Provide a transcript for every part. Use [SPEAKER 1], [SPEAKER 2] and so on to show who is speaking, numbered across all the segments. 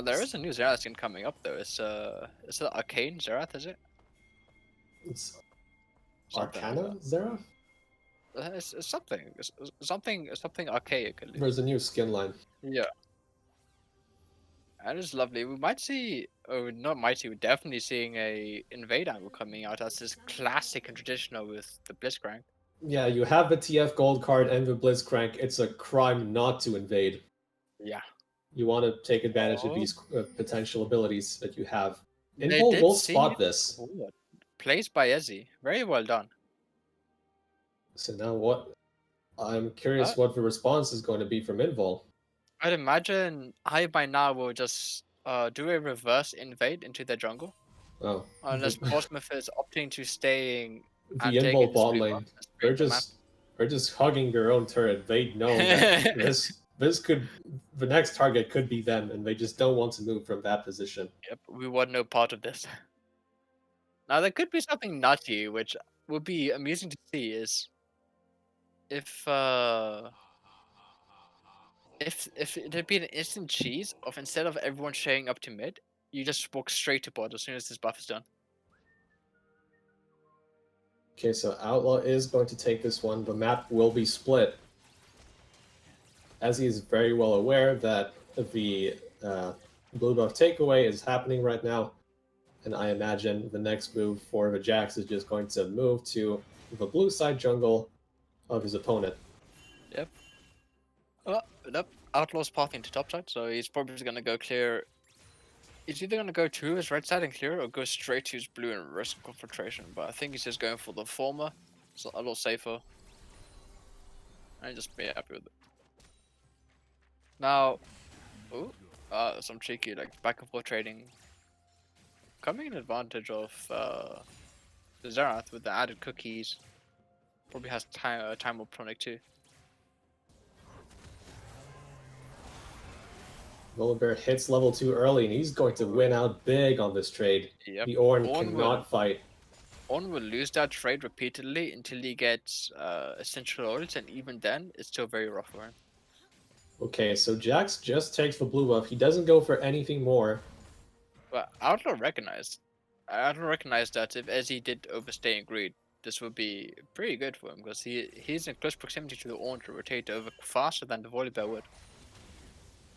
[SPEAKER 1] There is a new Zerath skin coming up though. It's the Arcane Zerath, is it?
[SPEAKER 2] It's
[SPEAKER 1] Something like
[SPEAKER 2] Arcana
[SPEAKER 1] that.
[SPEAKER 2] Zera?
[SPEAKER 1] It's something. It's something archaic at least.
[SPEAKER 2] There's a new skin line.
[SPEAKER 1] Yeah, that is lovely. We might see, oh, not might see. We're definitely seeing a invade angle coming out as this classic and traditional with the Blitzcrank.
[SPEAKER 2] Yeah, you have the TF Gold card and the Blitzcrank. It's a crime not to invade.
[SPEAKER 1] Yeah.
[SPEAKER 2] You want to take advantage of
[SPEAKER 1] Oh,
[SPEAKER 2] these potential abilities that you have.
[SPEAKER 1] they
[SPEAKER 2] Invul
[SPEAKER 1] did
[SPEAKER 2] will
[SPEAKER 1] see
[SPEAKER 2] spot this.
[SPEAKER 1] what plays by Ezzy. Very well done.
[SPEAKER 2] So now what? I'm
[SPEAKER 1] Uh,
[SPEAKER 2] curious what the response is going to be from Invul.
[SPEAKER 1] I'd imagine Hive by now will just do a reverse invade into their jungle,
[SPEAKER 2] Oh,
[SPEAKER 1] unless Portsmouth is opting to staying
[SPEAKER 2] the
[SPEAKER 1] and taking
[SPEAKER 2] Invul
[SPEAKER 1] this
[SPEAKER 2] bot
[SPEAKER 1] blue
[SPEAKER 2] lane,
[SPEAKER 1] buff and
[SPEAKER 2] they're
[SPEAKER 1] spraying the map.
[SPEAKER 2] just they're just hugging their own turret. They know that this could the next target could be them, and they just don't want to move from that position.
[SPEAKER 1] Yep, we want no part of this. Now there could be something nutty, which would be amusing to see, is if if it'd be an instant cheese of instead of everyone showing up to mid, you just walk straight to bot as soon as this buff is done.
[SPEAKER 2] Okay, so Outlaw is going to take this one. The map will be split, as he is very well aware that the blue buff takeaway is happening right now. And I imagine the next move for the Jax is just going to move to the blue side jungle of his opponent.
[SPEAKER 1] Yep. Nope. Outlaw's pathing to top side, so he's probably just gonna go clear. He's either gonna go to his right side and clear, or go straight to his blue and risk confiltration. But I think he's just going for the former. It's a little safer. And just be happy with it. Now, ooh, some cheeky like back and forth trading, coming in advantage of the Zerath with the added cookies. Probably has time of Pronic too.
[SPEAKER 2] Volibear hits level 2 early, and he's going to win out big on this trade.
[SPEAKER 1] Yep.
[SPEAKER 2] The Ornn
[SPEAKER 1] Ornn
[SPEAKER 2] cannot fight.
[SPEAKER 1] will lose that trade repeatedly until he gets essential oils, and even then, it's still very rough for him.
[SPEAKER 2] Okay, so Jax just takes the blue buff. He doesn't go for anything more.
[SPEAKER 1] But Outlaw recognized that if Ezzy did overstay in greed, this would be pretty good for him because he's in close proximity to the Ornn to rotate over faster than the Volibear would.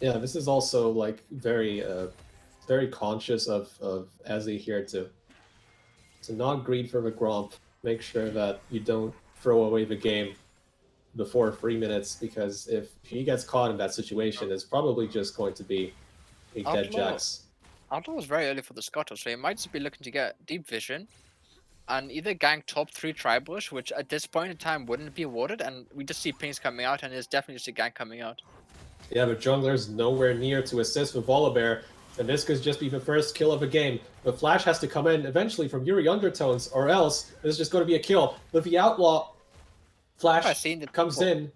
[SPEAKER 2] Yeah, this is also like very conscious of Ezzy here to not greed for the Gromp. Make sure that you don't throw away the game before 3 minutes, because if he gets caught in that situation, it's probably just going to be a dead
[SPEAKER 1] Outlaw,
[SPEAKER 2] Jax.
[SPEAKER 1] Outlaw was very early for the Scuttle, so he might just be looking to get deep vision and either gank top 3 Tribush, which at this point in time wouldn't be awarded, and we just see pings coming out, and there's definitely just a gank coming out.
[SPEAKER 2] Yeah, but Jungler's nowhere near to assist with Volibear, and this could just be the first kill of the game. The Flash has to come in eventually from Yuri Undertones, or else this is just going to be a kill. With the Outlaw, Flash comes in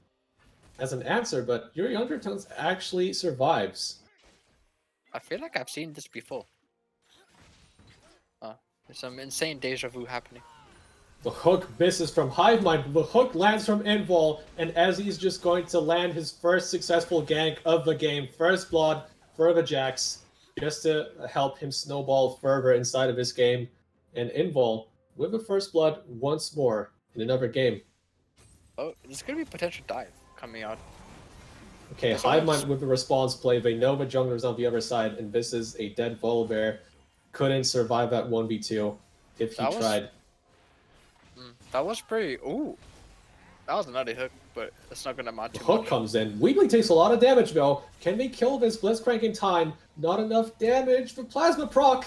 [SPEAKER 2] as an answer, but Yuri Undertones actually survives.
[SPEAKER 1] I feel like I've seen this before. There's some insane deja vu happening.
[SPEAKER 2] The hook misses from Hive Mind, the hook lands from Invul, and Ezzy's just going to land his first successful gank of the game. First blood for the Jax, just to help him snowball further inside of this game. And Invul with the first blood once more in another game.
[SPEAKER 1] Oh, there's gonna be potential dive coming out.
[SPEAKER 2] Okay, Hive Mind with the response play. They know the jungler's on the other side, and this is a dead Volibear. Couldn't survive that 1v2 if he tried.
[SPEAKER 1] That was pretty. Ooh, that was a nutty hook, but it's not gonna amount
[SPEAKER 2] too
[SPEAKER 1] much.
[SPEAKER 2] The hook comes in. Weebly takes a lot of damage though. Can they kill this Blitzcrank in time? Not enough damage for Plasma proc.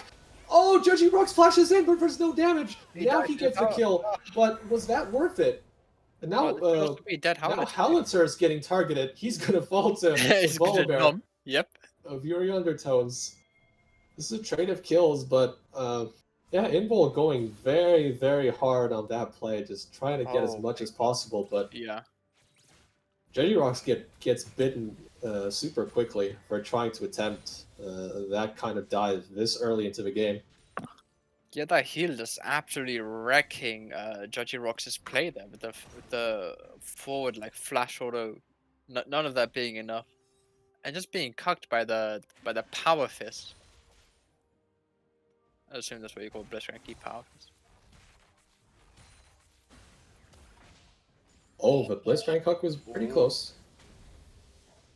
[SPEAKER 2] Oh, Judgy Rocks flashes in, but there's no damage. Now he gets the kill. But was that worth it? And now, now Howlitzer's getting targeted. He's gonna fall to Volibear.
[SPEAKER 1] Yep.
[SPEAKER 2] Of Yuri Undertones. This is a trade of kills, but yeah, Invul going very, very hard on that play, just trying to get as much as possible, but
[SPEAKER 1] yeah,
[SPEAKER 2] Judgy Rocks gets bitten super quickly for trying to attempt that kind of dive this early into the game.
[SPEAKER 1] Yeah, that heal is absolutely wrecking Judgy Rocks' play there with the forward like flash auto, none of that being enough. and just being cucked by the power fist. I assume that's what you call Blitzcrank power fist.
[SPEAKER 2] Oh, the Blitzcrank hook was pretty close.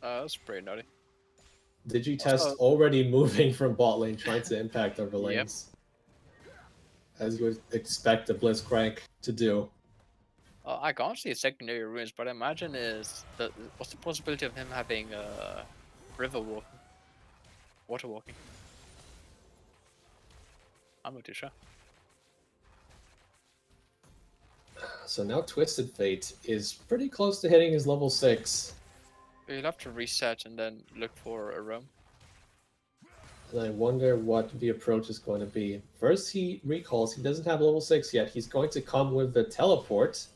[SPEAKER 1] That's pretty naughty.
[SPEAKER 2] Digitest
[SPEAKER 1] Also,
[SPEAKER 2] already moving from bot lane, trying to impact over
[SPEAKER 1] Yep.
[SPEAKER 2] lanes. As you would expect a Blitzcrank to do.
[SPEAKER 1] I can't see secondary ruins, but I imagine what's the possibility of him having river walking, water walking? I'm not too sure.
[SPEAKER 2] So now Twisted Fate is pretty close to hitting his level 6.
[SPEAKER 1] You'll have to reset and then look for a roam.
[SPEAKER 2] And I wonder what the approach is going to be. First, he recalls. He doesn't have level 6 yet. He's going to come with the teleport.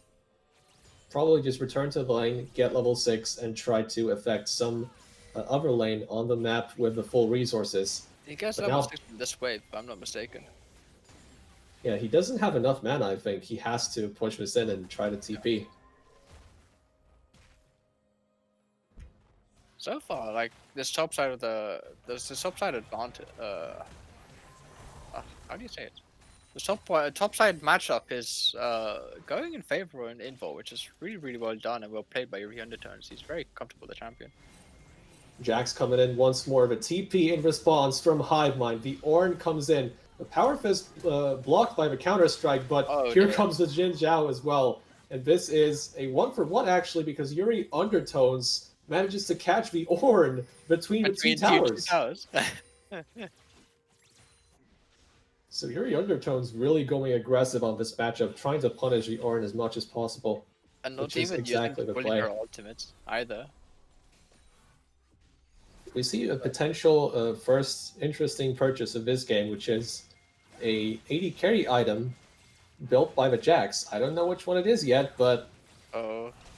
[SPEAKER 2] Probably just return to the lane, get level 6, and try to affect some other lane on the map with the full resources.
[SPEAKER 1] He gets
[SPEAKER 2] But
[SPEAKER 1] level
[SPEAKER 2] now-
[SPEAKER 1] 6 from this wave, if I'm not mistaken.
[SPEAKER 2] Yeah, he doesn't have enough mana, I think. He has to push this in and try to TP.
[SPEAKER 1] So far, like this top side of there's the top side advantage. How do you say it? The top side matchup is going in favor in Invul, which is really well done and well played by Yuri Undertones. He's very comfortable the champion.
[SPEAKER 2] Jax coming in once more. The TP in response from Hive Mind. The Ornn comes in. The Power Fist blocked by the Counter Strike, but here comes the Jin Zhao as well. And this is a 1-for-1 actually, because Yuri Undertones manages to catch the Ornn between the two towers. So Yuri Undertones really going aggressive on this matchup, trying to punish the Ornn as much as possible.
[SPEAKER 1] And not
[SPEAKER 2] Which is
[SPEAKER 1] even
[SPEAKER 2] exactly
[SPEAKER 1] using
[SPEAKER 2] the play.
[SPEAKER 1] her ultimates either.
[SPEAKER 2] We see a potential first interesting purchase of this game, which is a 80 carry item built by the Jax. I don't know which one it is yet, but...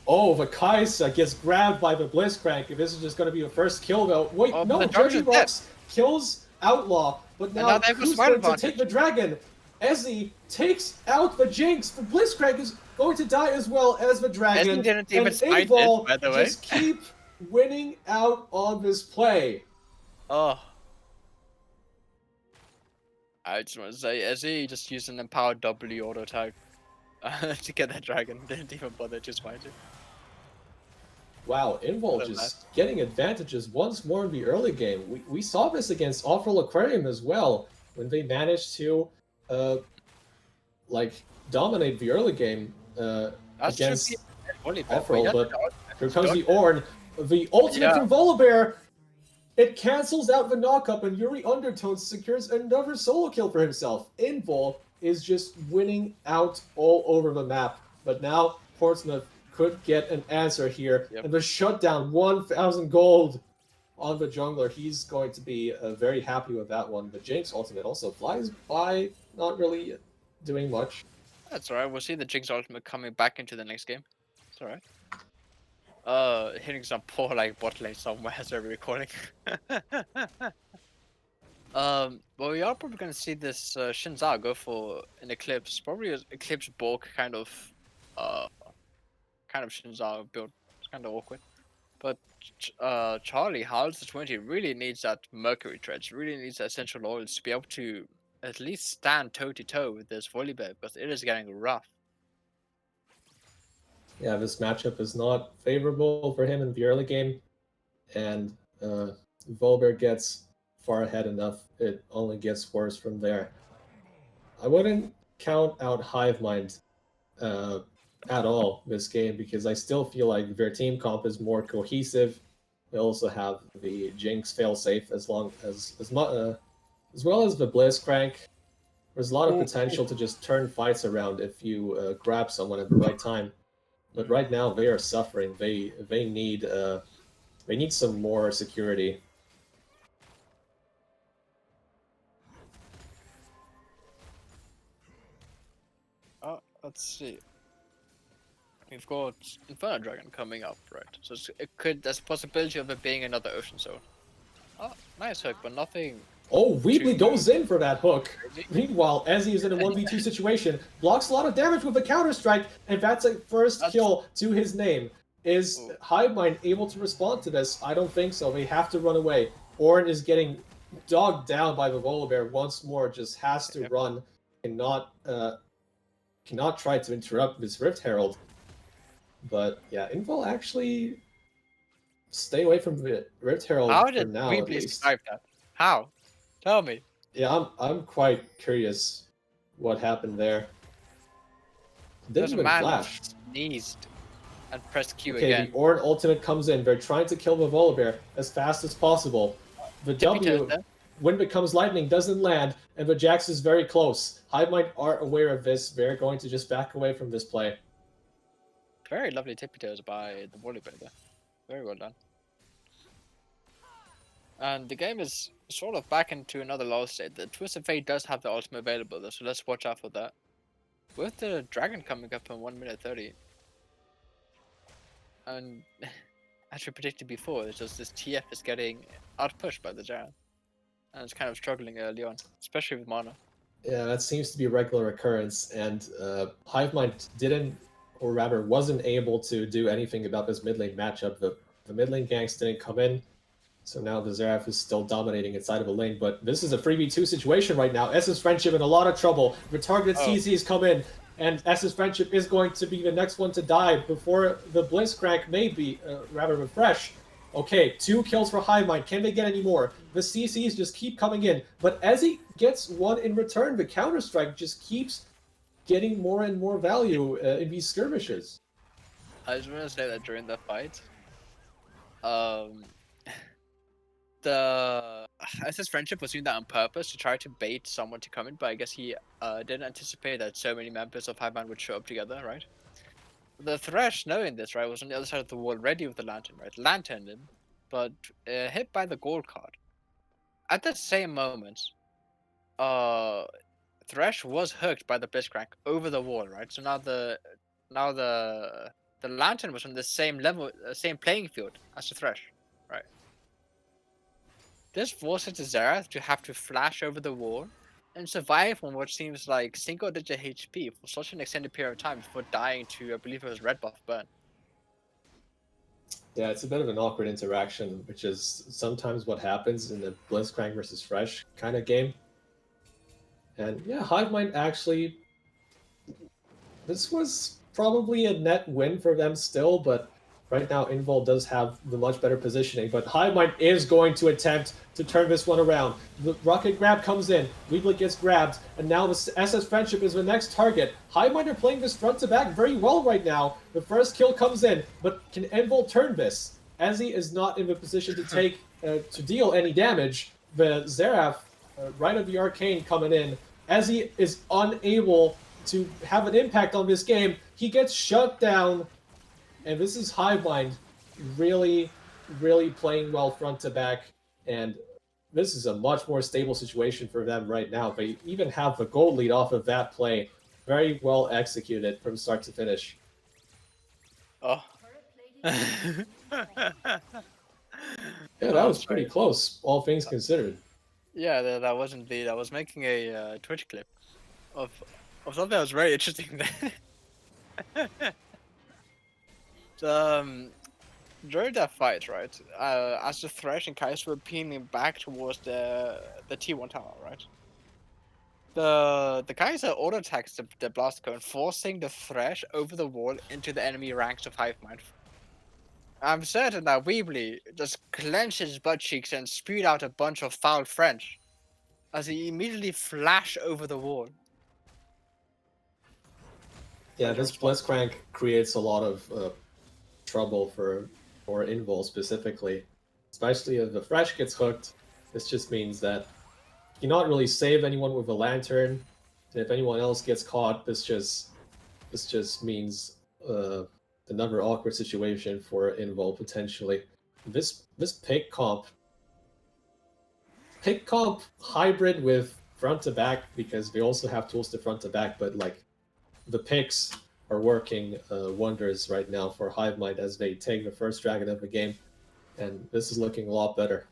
[SPEAKER 2] Oh, the Kaisa gets grabbed by the Blitzcrank. This is just going to be the first kill, though. Wait, no, Judgy Rocks kills Outlaw, but now who's going to take the Dragon? Ezzy takes out the Jinx. The Blitzcrank is going to die as well as the Dragon.
[SPEAKER 1] Ezzy didn't even smite
[SPEAKER 2] Invul
[SPEAKER 1] it, by the way.
[SPEAKER 2] just keep winning out on this play.
[SPEAKER 1] Oh. I just want to say, Ezzy just used an empowered W auto type to get that dragon. Didn't even bother to smite it.
[SPEAKER 2] Wow, Invul just getting advantages once more in the early game. We saw this against Awful Aquarium as well, when they managed to dominate the early game against Awful, but here comes the Ornn. The ultimate from Volibear! It cancels out the knockup, and Yuri Undertones secures another solo kill for himself. Invul is just winning out all over the map. But now Portsmouth could get an answer here. And the shutdown, 1,000 gold on the jungler. He's going to be very happy with that one. The Jinx ultimate also flies by, not really doing much.
[SPEAKER 1] That's alright. We'll see the Jinx ultimate coming back into the next game. It's alright. Hitting some poor bot lane somewhere as we're recording. Well, we are probably gonna see this Shinza go for an Eclipse, probably an Eclipse bulk kind of Shinza build. It's kind of awkward, but Charlie Howls the 20 really needs that Mercury Treads, really needs that essential oils to be able to at least stand toe to toe with this Volibear, because it is getting rough.
[SPEAKER 2] Yeah, this matchup is not favorable for him in the early game, and Volibear gets far ahead enough, it only gets worse from there. I wouldn't count out Hive Mind at all this game, because I still feel like their team comp is more cohesive. They also have the Jinx failsafe as well as the Blitzcrank. There's a lot of potential to just turn fights around if you grab someone at the right time. But right now they are suffering. They need some more security.
[SPEAKER 1] Let's see. We've got Inferno Dragon coming up, right? So there's a possibility of it being another Ocean Zone. Oh, nice hook, but nothing.
[SPEAKER 2] Oh, Weebly goes in for that hook. Meanwhile, Ezzy is in a 1v2 situation, blocks a lot of damage with a counter strike, and that's a first kill to his name. Is
[SPEAKER 1] Ooh.
[SPEAKER 2] Hive Mind able to respond to this? I don't think so. They have to run away. Orin is getting dogged down by the Volibear once more. Just has to
[SPEAKER 1] Yep.
[SPEAKER 2] run. Cannot try to interrupt this Rift Herald. But yeah, Invul actually stay away from the Rift Herald
[SPEAKER 1] How
[SPEAKER 2] for
[SPEAKER 1] did
[SPEAKER 2] now at
[SPEAKER 1] Weebly
[SPEAKER 2] least.
[SPEAKER 1] survive that? How? Tell me.
[SPEAKER 2] Yeah, I'm quite curious what happened there. Didn't
[SPEAKER 1] There's a
[SPEAKER 2] even
[SPEAKER 1] man
[SPEAKER 2] flash.
[SPEAKER 1] sneezed and pressed Q
[SPEAKER 2] Okay,
[SPEAKER 1] again.
[SPEAKER 2] the Orin ultimate comes in. They're trying to kill the Volibear as fast as possible. The
[SPEAKER 1] Tippy toes
[SPEAKER 2] W,
[SPEAKER 1] there.
[SPEAKER 2] when becomes lightning, doesn't land, and the Jax is very close. Hive Mind are aware of this. They're going to just back away from this play.
[SPEAKER 1] Very lovely tippy toes by the Volibear there. Very well done. And the game is sort of back into another lull state. The Twisted Fate does have the ultimate available though, so let's watch out for that. With the dragon coming up in 1 minute 30. And as we predicted before, it's just this TF is getting outpushed by the Jaren. And it's kind of struggling early on, especially with mana.
[SPEAKER 2] Yeah, that seems to be a regular occurrence, and Hive Mind didn't, or rather wasn't able to do anything about this mid lane matchup. The mid lane ganks didn't come in, so now the Xerath is still dominating inside of a lane, but this is a 3v2 situation right now. S's Friendship in a lot of trouble. The targeted
[SPEAKER 1] Oh.
[SPEAKER 2] CCs come in, and S's Friendship is going to be the next one to die before the Blitzcrank may be, rather refresh. Okay, 2 kills for Hive Mind. Can they get any more? The CCs just keep coming in, but as he gets one in return, the Counter-Strike just keeps getting more and more value in these skirmishes.
[SPEAKER 1] I just want to say that during the fight, um, the SS Friendship was doing that on purpose to try to bait someone to come in, but I guess he didn't anticipate that so many members of Hive Mind would show up together, right? The Thresh, knowing this, right, was on the other side of the wall, ready with the lantern, right? Lanterned him, but hit by the gold card. At the same moment, uh, Thresh was hooked by the Blitzcrank over the wall, right? So now the lantern was on the same level, same playing field as the Thresh, right? This forces the Xerath to have to flash over the wall and survive on what seems like single-digit HP for such an extended period of time before dying to, I believe it was red buff burn.
[SPEAKER 2] Yeah, it's a bit of an awkward interaction, which is sometimes what happens in the Blitzcrank versus Fresh kind of game. And yeah, Hive Mind actually, this was probably a net win for them still, but right now Invul does have the much better positioning. But Hive Mind is going to attempt to turn this one around. The rocket grab comes in, Weebly gets grabbed, and now the SS Friendship is the next target. Hive Mind are playing this front to back very well right now. The first kill comes in, but can Invul turn this? As he is not in the position to take to deal any damage, the Xerath, right of the Arcane coming in, as he is unable to have an impact on this game, he gets shut down, and this is Hive Mind really, really playing well front to back, and this is a much more stable situation for them right now. They even have the gold lead off of that play. Very well executed from start to finish.
[SPEAKER 1] Oh.
[SPEAKER 2] Yeah, that was pretty close, all things considered.
[SPEAKER 1] Yeah, that wasn't the. I was making a Twitch clip of something that was very interesting. So, during that fight, right? As the Thresh and Kai'Sa were peeling back towards the T1 tower, right? The Kai'Sa auto attacks the blast cone, forcing the Thresh over the wall into the enemy ranks of Hive Mind. I'm certain that Weebly just clenched his butt cheeks and spewed out a bunch of foul French as he immediately flashed over the wall.
[SPEAKER 2] Yeah, this Blitzcrank creates a lot of trouble for Invul specifically, especially if the Fresh gets hooked. This just means that you cannot really save anyone with a lantern. And if anyone else gets caught, this just means another awkward situation for Invul potentially. This pick comp hybrid with front to back, because they also have tools to front to back, but like the picks are working wonders right now for Hive Mind as they take the first dragon of the game, and this is looking a lot better.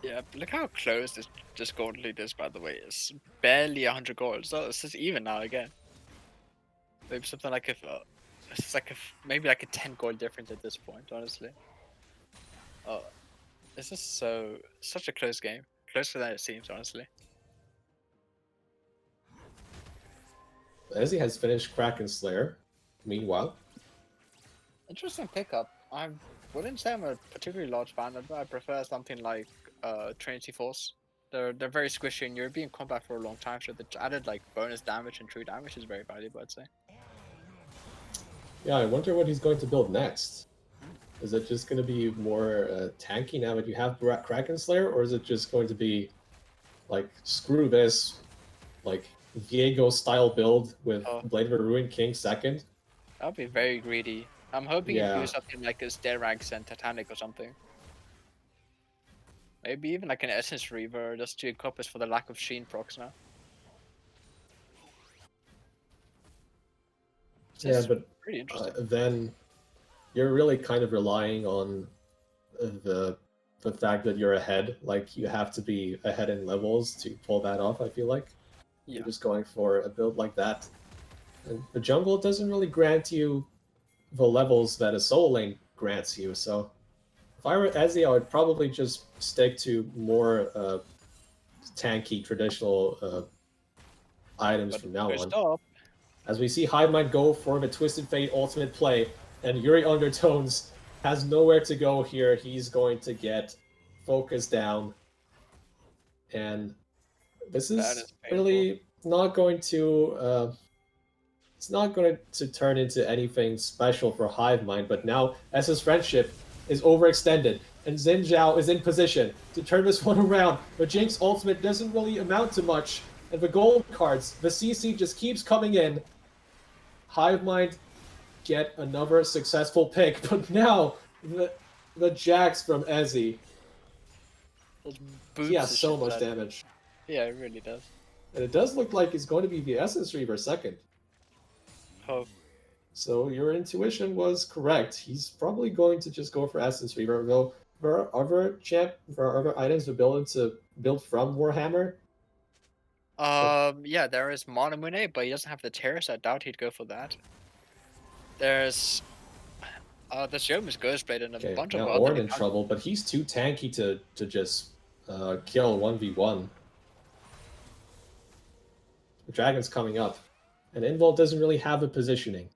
[SPEAKER 1] Yeah, look how close this gold lead is, by the way. It's barely 100 gold, so this is even now again. Maybe something like if It's like maybe like a 10 goal difference at this point, honestly. Oh, this is such a close game, closer than it seems, honestly.
[SPEAKER 2] Ezzy has finished Kraken Slayer. Meanwhile,
[SPEAKER 1] Interesting pickup. I wouldn't say I'm a particularly large fan of it. I prefer something like Trinity Force. They're very squishy and you're being combat for a long time, so the added like bonus damage and true damage is very valuable, I'd say.
[SPEAKER 2] yeah, I wonder what he's going to build next. Is it just going to be more tanky now that you have Kraken Slayer, or is it just going to be like screw this, like Viego style build with Blade of the Ruined King second?
[SPEAKER 1] That'd be very greedy. I'm hoping he'd
[SPEAKER 2] Yeah.
[SPEAKER 1] do something like a Sterax and Titanic or something. Maybe even like an Essence Reaver just to encompass for the lack of Sheen procs now.
[SPEAKER 2] Yeah, but
[SPEAKER 1] pretty interesting.
[SPEAKER 2] then you're really kind of relying on the fact that you're ahead. Like you have to be ahead in levels to pull that off. I feel like you're just going for a build like that. And the jungle doesn't really grant you the levels that a solo lane grants you. So if I were Ezzy, I would probably just stick to more tanky traditional items from now on. As we see Hive Mind go for the Twisted Fate ultimate play, and Yuri Undertones has nowhere to go here. He's going to get focused down. And this is really not going to... it's not going to turn into anything special for Hive Mind, but now SS Friendship is overextended, and Xin Zhao is in position to turn this one around. But Jinx ultimate doesn't really amount to much, and the gold cards, the CC just keeps coming in. Hive Mind get another successful pick, but now the Jax from Ezzy. He has so much damage.
[SPEAKER 1] Yeah, it really does.
[SPEAKER 2] And it does look like it's going to be the Essence Reaver second.
[SPEAKER 1] Oh.
[SPEAKER 2] So your intuition was correct. He's probably going to just go for Essence Reaver, though there are other items to build from Warhammer.
[SPEAKER 1] Yeah, there is Monomune, but he doesn't have the terrace. I doubt he'd go for that. There's Yoma's Ghostblade and a bunch of other...
[SPEAKER 2] Ornn in trouble, but he's too tanky to just kill 1v1. The dragon's coming up, and Invul doesn't really have the positioning.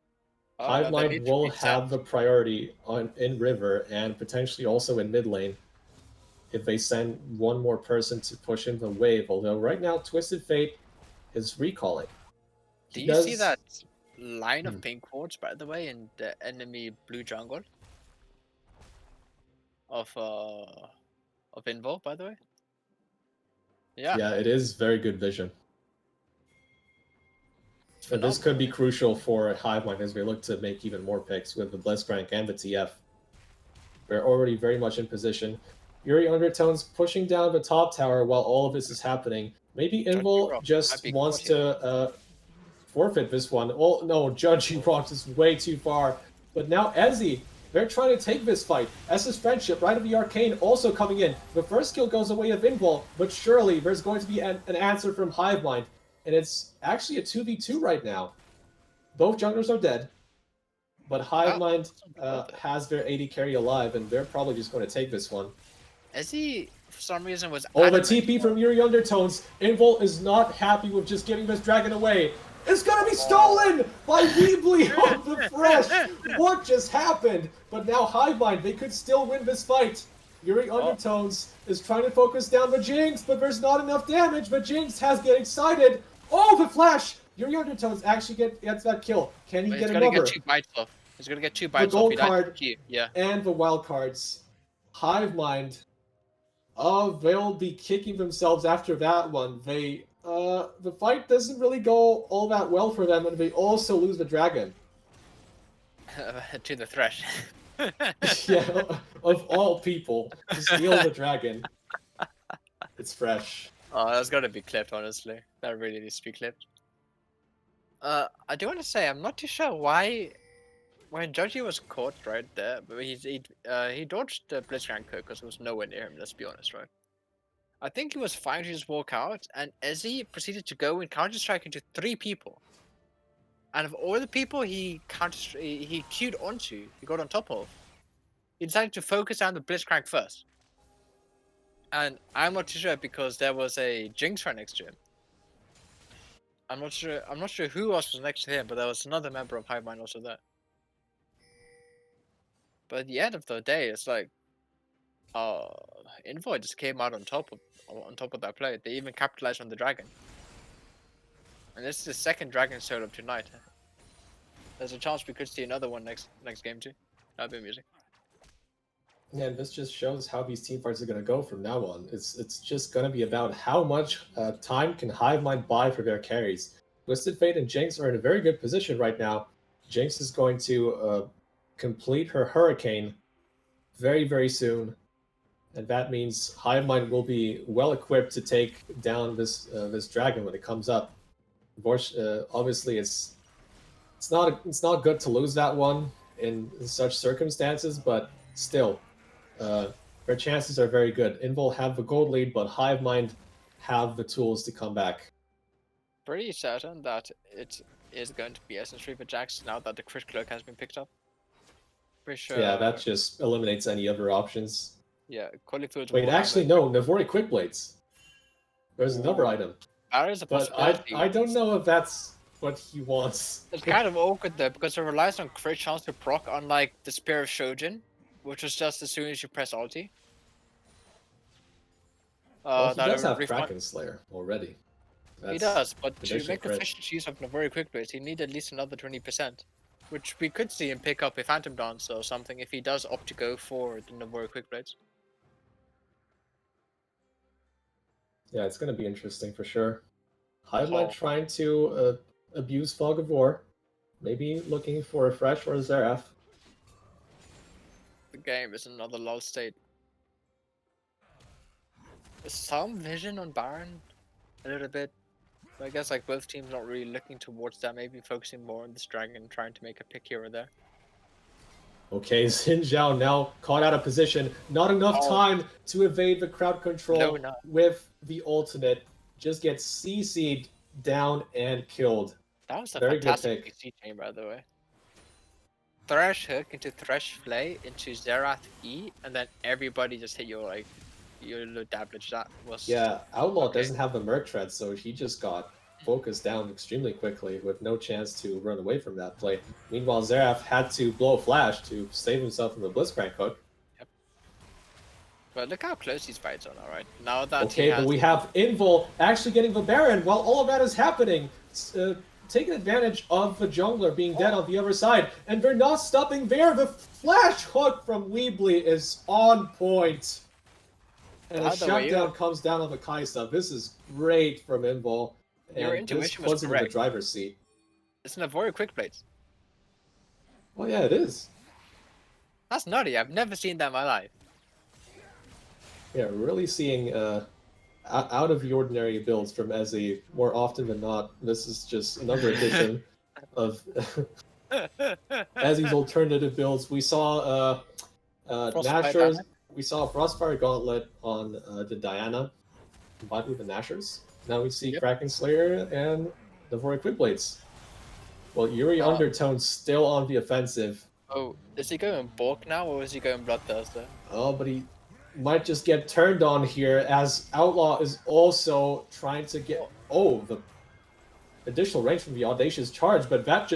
[SPEAKER 2] Hive Mind will have the priority in river and potentially also in mid lane if they send one more person to push in the wave, although right now Twisted Fate is recalling.
[SPEAKER 1] Do you see that line of pink wards, by the way, in the enemy blue jungle? Of Invul, by the way? Yeah.
[SPEAKER 2] Yeah, it is very good vision. And this could be crucial for Hive Mind as we look to make even more picks with the Blitzcrank and the TF. We're already very much in position. Yuri Undertones pushing down the top tower while all of this is happening. Maybe Invul just wants to forfeit this one. Oh no, Judgy Rock is way too far. But now Ezzy, they're trying to take this fight. SS Friendship, Rite of the Arcane, also coming in. The first kill goes away of Invul, but surely there's going to be an answer from Hive Mind. And it's actually a 2v2 right now. Both junglers are dead. But Hive Mind has their AD carry alive, and they're probably just going to take this one.
[SPEAKER 1] Ezzy, for some reason, was...
[SPEAKER 2] Oh, the TP from Yuri Undertones. Invul is not happy with just giving this dragon away. It's going to be stolen by Weebly on the Fresh. What just happened? But now Hive Mind, they could still win this fight. Yuri Undertones is trying to focus down the Jinx, but there's not enough damage. But Jinx has get excited. Oh, the flash! Yuri Undertones actually gets that kill. Can he get another?
[SPEAKER 1] He's gonna get 2 bites
[SPEAKER 2] off. The gold card
[SPEAKER 1] yeah.
[SPEAKER 2] And the wild cards. Hive Mind. They'll be kicking themselves after that one. They the fight doesn't really go all that well for them, and they also lose the dragon.
[SPEAKER 1] To the Thresh.
[SPEAKER 2] Yeah, of all people, to steal the dragon. It's fresh.
[SPEAKER 1] Oh, that's gotta be clipped, honestly. That really needs to be clipped. I do want to say, I'm not too sure why, when Joji was caught right there, but he dodged the Blitzcrank because there was nowhere near him, let's be honest, right? I think he was fine to just walk out, and Ezzy proceeded to go and counter-strike into 3 people. And of all the people he queued onto, he got on top of, he decided to focus down the Blitzcrank first. And I'm not too sure because there was a Jinx right next to him. I'm not sure who else was next to him, but there was another member of Hive Mind also there. But at the end of the day, it's like Invul just came out on top of that play. They even capitalized on the dragon. And this is the second dragon solo of tonight. There's a chance we could see another one next game too. That'd be amazing.
[SPEAKER 2] Yeah, and this just shows how these team fights are going to go from now on. It's just going to be about how much time can Hive Mind buy for their carries. Twisted Fate and Jinx are in a very good position right now. Jinx is going to complete her Hurricane very, very soon. And that means Hive Mind will be well equipped to take down this dragon when it comes up. Obviously, it's not good to lose that one in such circumstances, but still, their chances are very good. Invul have the gold lead, but Hive Mind have the tools to come back.
[SPEAKER 1] Pretty certain that it is going to be Essence Reaper Jax now that the Crit Cloak has been picked up. Pretty sure.
[SPEAKER 2] Yeah, that just eliminates any other options.
[SPEAKER 1] Yeah, Qualifields.
[SPEAKER 2] Wait, actually, no, Navori Quick Blades. There's another item.
[SPEAKER 1] That is a
[SPEAKER 2] But
[SPEAKER 1] possibility.
[SPEAKER 2] I don't know if that's what he wants.
[SPEAKER 1] It's kind of awkward though, because it relies on crit chance to proc, unlike the Spear of Shojin, which is just as soon as you press ulti.
[SPEAKER 2] Well, he does have Kraken Slayer already.
[SPEAKER 1] He does, but to make
[SPEAKER 2] crit.
[SPEAKER 1] efficient use of Navori Quick Blades, he need at least another 20%. Which we could see him pick up a Phantom Dance or something if he does opt to go for the Navori Quick Blades.
[SPEAKER 2] Yeah, it's going to be interesting for sure. Hive Mind trying to abuse Fog of War. Maybe looking for a Fresh or a Zeref.
[SPEAKER 1] The game is another lull state. Some vision on Baron, a little bit. But I guess like both teams not really looking towards that, maybe focusing more on this dragon, trying to make a pick here or there.
[SPEAKER 2] Okay, Xin Zhao now caught out of position. Not enough time to evade the crowd control with the ultimate. Just gets CC'd down and killed.
[SPEAKER 1] That was a fantastic PC chain, by the way. Thresh hook into Thresh Flay into Xerath E, and then everybody just hit your little dablage. That was
[SPEAKER 2] Outlaw doesn't have the Merc Tread, so he just got focused down extremely quickly with no chance to run away from that play. Meanwhile, Xerath had to blow a flash to save himself from the Blitzcrank hook.
[SPEAKER 1] Yep. But look how close these fights are now, right? Now that
[SPEAKER 2] but we have Invul actually getting the Baron while all of that is happening. Taking advantage of the jungler being dead on the other side, and they're not stopping there. The flash hook from Weebly is on point. And a shutdown comes down on the Kaisa. This is great from Invul.
[SPEAKER 1] Your intuition was correct.
[SPEAKER 2] In the driver's seat.
[SPEAKER 1] It's an Navori Quick Blades.
[SPEAKER 2] Well, yeah, it is.
[SPEAKER 1] That's nutty. I've never seen that in my life.
[SPEAKER 2] Yeah, really seeing out of the ordinary builds from Ezzy more often than not. This is just another edition of Ezzy's alternative builds. We saw Nashers. We saw Frostfire Gauntlet on the Diana combined with the Nashers. Now we see Kraken Slayer and Navori Quick Blades. Well, Yuri Undertone's still on the offensive.
[SPEAKER 1] Oh, is he going Bork now, or is he going Bloodthirster?
[SPEAKER 2] Oh, but he might just get turned on here, as Outlaw is also trying to get... Oh, the additional range from the Audacious Charge, but that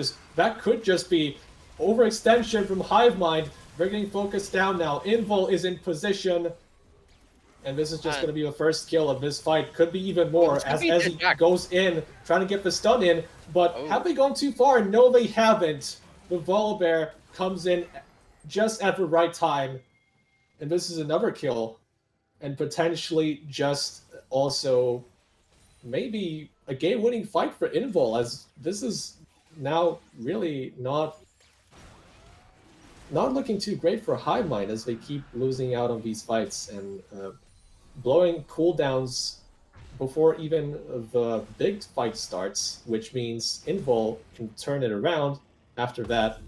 [SPEAKER 2] could just be overextension from Hive Mind. They're getting focused down now. Invul is in position. And this is just going to be the first kill of this fight. Could be even more as Ezzy goes in, trying to get the stun in. But have they gone too far? No, they haven't. The Volibear comes in just at the right time. And this is another kill. And potentially just also maybe a game-winning fight for Invul, as this is now really not looking too great for Hive Mind as they keep losing out on these fights and blowing cooldowns before even the big fight starts, which means Invul can turn it around after that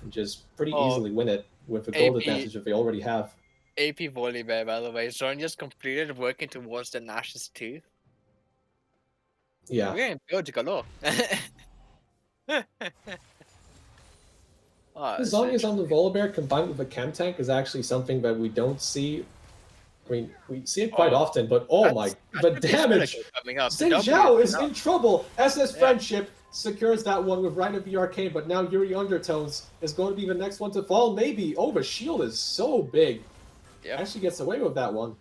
[SPEAKER 2] and just pretty easily win it with the gold advantage that they already have.
[SPEAKER 1] AP Volibear, by the way. Zoran just completed working towards the Nash's tooth.
[SPEAKER 2] Yeah.
[SPEAKER 1] We're in build galore. Oh,
[SPEAKER 2] The
[SPEAKER 1] it's
[SPEAKER 2] Zhonya's
[SPEAKER 1] interesting.
[SPEAKER 2] on the Volibear combined with the Chem Tank is actually something that we don't see. I mean, we see it quite
[SPEAKER 1] Oh,
[SPEAKER 2] often, but oh my,
[SPEAKER 1] that
[SPEAKER 2] the
[SPEAKER 1] should be a solo kill
[SPEAKER 2] damage!
[SPEAKER 1] coming up. The
[SPEAKER 2] Xin
[SPEAKER 1] W is
[SPEAKER 2] Zhao is
[SPEAKER 1] enough.
[SPEAKER 2] in trouble! SS
[SPEAKER 1] Yeah.
[SPEAKER 2] Friendship secures that one with Rite of the Arcane, but now Yuri Undertones is going to be the next one to fall, maybe. Oh, the shield is so big.
[SPEAKER 1] Yep.
[SPEAKER 2] Actually gets away with that one.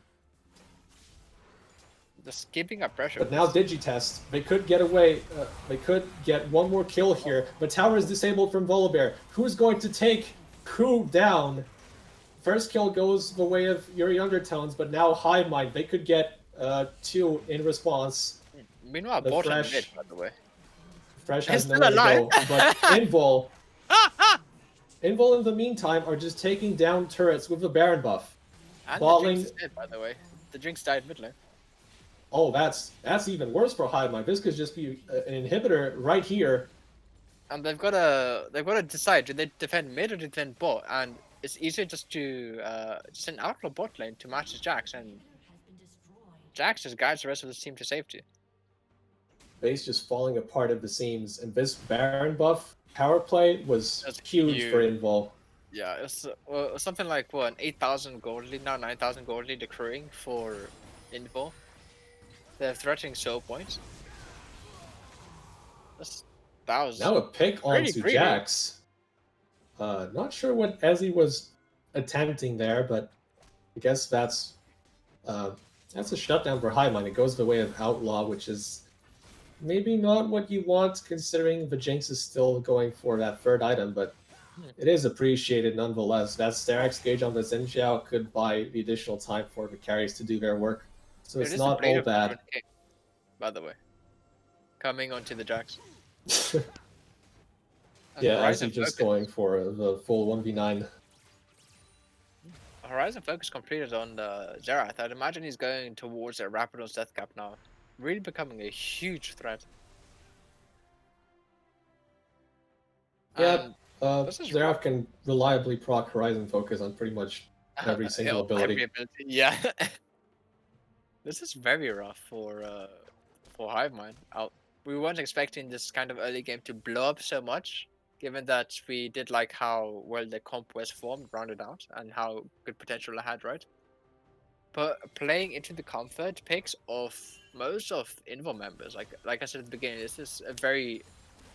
[SPEAKER 1] Just keeping up pressure.
[SPEAKER 2] But now Digitest, they could get away. They could get one more kill here. But tower is disabled from Volibear. Who's going to take who down? First kill goes the way of Yuri Undertones, but now Hive Mind. They could get 2 in response.
[SPEAKER 1] Meanwhile,
[SPEAKER 2] The
[SPEAKER 1] bot and
[SPEAKER 2] Fresh-
[SPEAKER 1] mid, by the way.
[SPEAKER 2] Fresh
[SPEAKER 1] He's
[SPEAKER 2] has
[SPEAKER 1] still
[SPEAKER 2] nowhere to
[SPEAKER 1] alive.
[SPEAKER 2] go. But Invul in the meantime are just taking down turrets with the Baron buff.
[SPEAKER 1] And
[SPEAKER 2] Bot
[SPEAKER 1] the
[SPEAKER 2] lane-
[SPEAKER 1] Jinx is dead, by the way. The Jinx died mid lane.
[SPEAKER 2] Oh, that's even worse for Hive Mind. This could just be an inhibitor right here.
[SPEAKER 1] And they've got to decide, do they defend mid or defend bot? And it's easier just to just an outlaw bot lane to match his Jax, and Jax just guides the rest of the team to safety.
[SPEAKER 2] Base just falling apart at the seams, and this Baron buff power play was
[SPEAKER 1] That's
[SPEAKER 2] huge for Invul.
[SPEAKER 1] Yeah, it's something like what, an 8,000 gold lead now, 9,000 gold lead accruing for Invul. They're threatening soul points. That was
[SPEAKER 2] Now a pick
[SPEAKER 1] pretty
[SPEAKER 2] onto
[SPEAKER 1] greedy.
[SPEAKER 2] Jax. Not sure what Ezzy was attempting there, but I guess that's a shutdown for Hive Mind. It goes the way of Outlaw, which is maybe not what you want, considering the Jinx is still going for that third item, but it is appreciated nonetheless. That Sterak's gauge on the Xin Zhao could buy the additional time for the carries to do their work, so
[SPEAKER 1] It
[SPEAKER 2] it's
[SPEAKER 1] is
[SPEAKER 2] not
[SPEAKER 1] the Blade
[SPEAKER 2] all
[SPEAKER 1] of the
[SPEAKER 2] bad.
[SPEAKER 1] Ruined King, by the way. Coming onto the Jax. And
[SPEAKER 2] Yeah,
[SPEAKER 1] Horizon
[SPEAKER 2] Ezzy just
[SPEAKER 1] Focus-
[SPEAKER 2] going for the full 1v9.
[SPEAKER 1] Horizon Focus completed on the Xerath. I'd imagine he's going towards a Rapidon's Death Cap now. Really becoming a huge threat.
[SPEAKER 2] Yeah,
[SPEAKER 1] And this is
[SPEAKER 2] Xerath can reliably proc Horizon Focus on pretty much every single ability.
[SPEAKER 1] every ability. Yeah. This is very rough for Hive Mind. We weren't expecting this kind of early game to blow up so much, given that we did like how well the comp was formed, rounded out, and how good potential it had, right? But playing into the comfort picks of most of Invul members, like I said at the beginning, this is a very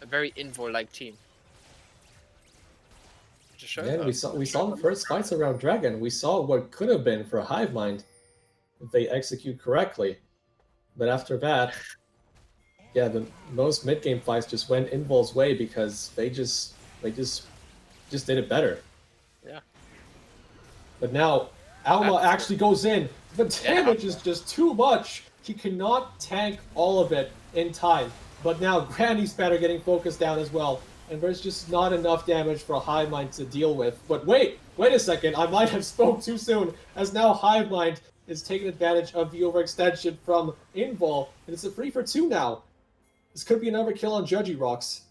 [SPEAKER 1] Invul-like team. To show
[SPEAKER 2] Yeah,
[SPEAKER 1] them.
[SPEAKER 2] we saw the first fights around Dragon. We saw what could have been for Hive Mind if they execute correctly. But after that, yeah, the most mid game fights just went Invul's way because they just did it better.
[SPEAKER 1] Yeah.
[SPEAKER 2] But now Outlaw
[SPEAKER 1] That's-
[SPEAKER 2] actually goes in. The
[SPEAKER 1] Yeah.
[SPEAKER 2] damage is just too much. He cannot tank all of it in time. But now Granny's better getting focused down as well. And there's just not enough damage for Hive Mind to deal with. But wait a second, I might have spoke too soon, as now Hive Mind is taking advantage of the overextension from Invul, and it's a 3-for-2 now. This could be another kill on Judgy Rocks.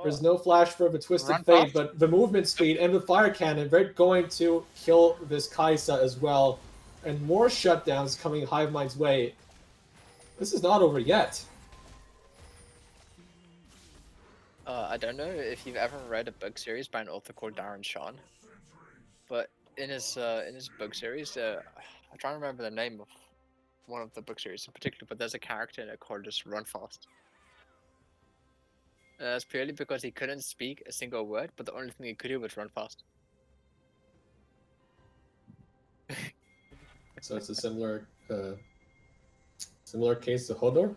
[SPEAKER 2] There's no flash for the Twisted
[SPEAKER 1] Run
[SPEAKER 2] Fate,
[SPEAKER 1] fast.
[SPEAKER 2] but the movement speed and the fire cannon, they're going to kill this Kaisa as well. And more shutdowns coming Hive Mind's way. This is not over yet.
[SPEAKER 1] I don't know if you've ever read a book series by an author called Darren Shawn, but in his book series, I'm trying to remember the name of one of the book series in particular, but there's a character in it called just Run Fast. That's purely because he couldn't speak a single word, but the only thing he could do was run fast.
[SPEAKER 2] So it's a similar case to Hodor.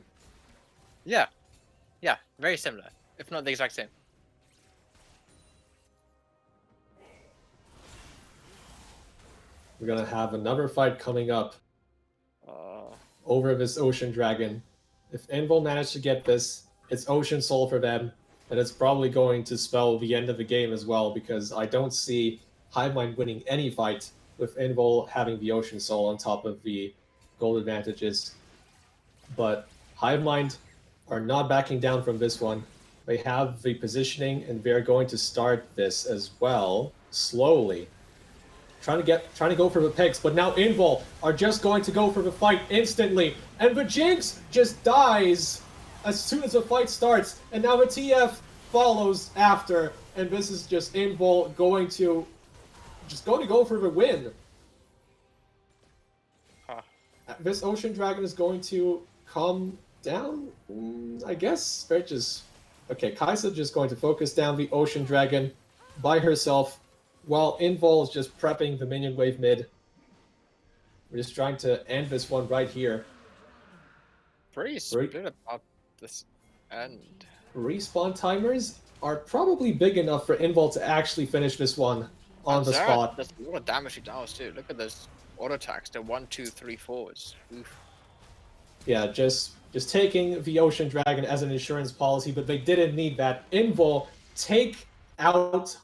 [SPEAKER 1] Yeah, very similar, if not the exact same.
[SPEAKER 2] We're gonna have another fight coming up over this Ocean Dragon. If Invul managed to get this, it's Ocean Soul for them, and it's probably going to spell the end of the game as well, because I don't see Hive Mind winning any fight with Invul having the Ocean Soul on top of the gold advantages. But Hive Mind are not backing down from this one. They have the positioning, and they're going to start this as well, slowly. Trying to go for the picks, but now Invul are just going to go for the fight instantly, and the Jinx just dies as soon as the fight starts, and now the TF follows after, and this is just Invul going to go for the win.
[SPEAKER 1] Huh.
[SPEAKER 2] This Ocean Dragon is going to come down, I guess. They're just... Okay, Kaisa just going to focus down the Ocean Dragon by herself, while Invul is just prepping the minion wave mid. We're just trying to end this one right here.
[SPEAKER 1] Pretty split about this end.
[SPEAKER 2] Respawn timers are probably big enough for Invul to actually finish this one on
[SPEAKER 1] And
[SPEAKER 2] the
[SPEAKER 1] Zara
[SPEAKER 2] spot.
[SPEAKER 1] does a lot of damage he does too. Look at those auto attacks. They're 1, 2, 3, 4s. Oof.
[SPEAKER 2] Yeah, just taking the Ocean Dragon as an insurance policy, but they didn't need that. Invul take out